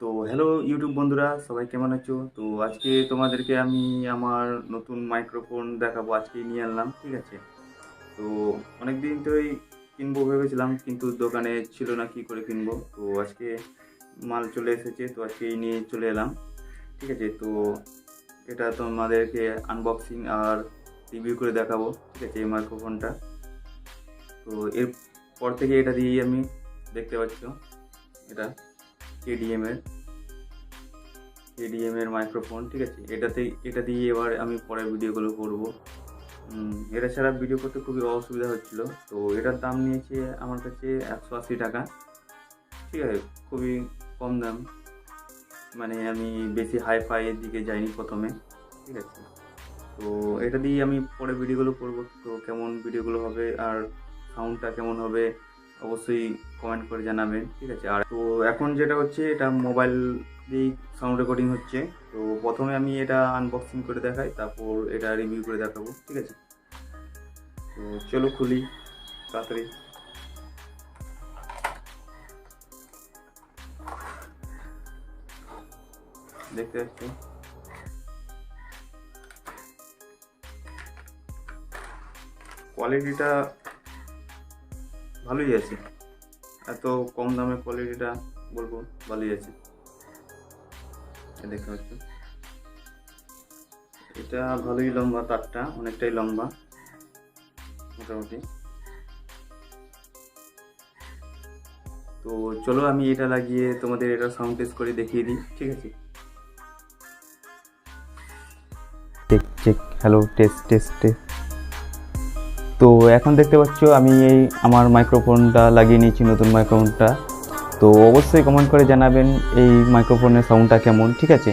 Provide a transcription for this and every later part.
তো hello YouTube বন্ধুরা, সবাই কেমন আছো? তো আজকে তোমাদেরকে আমি আমার নতুন মাইক্রোফোন দেখাবো, আজকেই নিয়ে আনলাম। ঠিক আছে, তো অনেক দিন ধরেই কিনবো ভেবেছিলাম, কিন্তু দোকানে ছিল না, কি করে কিনবো। তো আজকে মাল চলে এসেছে, তো আজকেই নিয়ে চলে এলাম। ঠিক আছে, তো এটা তোমাদেরকে আনবক্সিং আর রিভিউ করে দেখাবো। ঠিক আছে, এই মাইক্রোফোনটা। তো এরপর থেকে এটা দিয়েই আমি, দেখতে পাচ্ছ, এটা কেডিএম এর কেডিএম এর মাইক্রোফোন। ঠিক আছে, এটা দিয়ে এবার আমি পরের ভিডিওগুলো করব। এটা ছাড়া ভিডিও করতে খুবই অসুবিধা হচ্ছিল। তো এটার দাম নিয়েছে আমার কাছে 180 টাকা। ঠিক আছে, খুবই কম দাম, মানে আমি বেশি হাই ফাই এর দিকে যাইনি প্রথমে। ঠিক আছে, তো এটা দিয়ে আমি পরে ভিডিওগুলো করব। তো কেমন ভিডিওগুলো হবে আর সাউন্ডটা কেমন হবে অবশ্যই কমেন্ট করে জানাবেন। ঠিক আছে, আর তো এখন যেটা হচ্ছে, এটা মোবাইল দিয়েই সাউন্ড রেকর্ডিং হচ্ছে। তো প্রথমে আমি এটা আনবক্সিং করে দেখাই, তারপর এটা রিভিউ করে দেখাবো। ঠিক আছে, তো চলো খুলি তাড়াতাড়ি। দেখতে পাচ্ছ, কোয়ালিটিটা ভালোই আছে। এত কম দামে কোয়ালিটিটা বলবো ভালোই আছে। দেখতে পাচ্ছ, এটা ভালোই লম্বা, তারটা অনেকটাই লম্বা মোটামুটি। তো চলো আমি এটা লাগিয়ে তোমাদের এটা সাউন্ড টেস্ট করে দেখিয়ে দিই। ঠিক আছে, check check, hello, test test test. তো এখন দেখতে পাচ্ছ আমি এই আমার মাইক্রোফোনটা লাগিয়ে নিয়েছি, নতুন মাইক্রোফোনটা। তো অবশ্যই কমেন্ট করে জানাবেন এই মাইক্রোফোনের সাউন্ডটা কেমন। ঠিক আছে,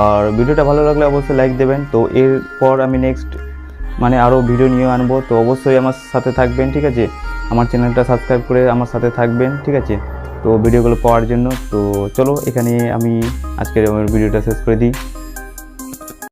আর ভিডিওটা ভালো লাগলে অবশ্যই লাইক দেবেন। তো এরপর আমি নেক্সট মানে আরও ভিডিও নিয়ে আনবো, তো অবশ্যই আমার সাথে থাকবেন। ঠিক আছে, আমার চ্যানেলটা সাবস্ক্রাইব করে আমার সাথে থাকবেন। ঠিক আছে, তো ভিডিওগুলো পাওয়ার জন্য। তো চলো এখানে আমি আজকের আমার ভিডিওটা শেষ করে দিই।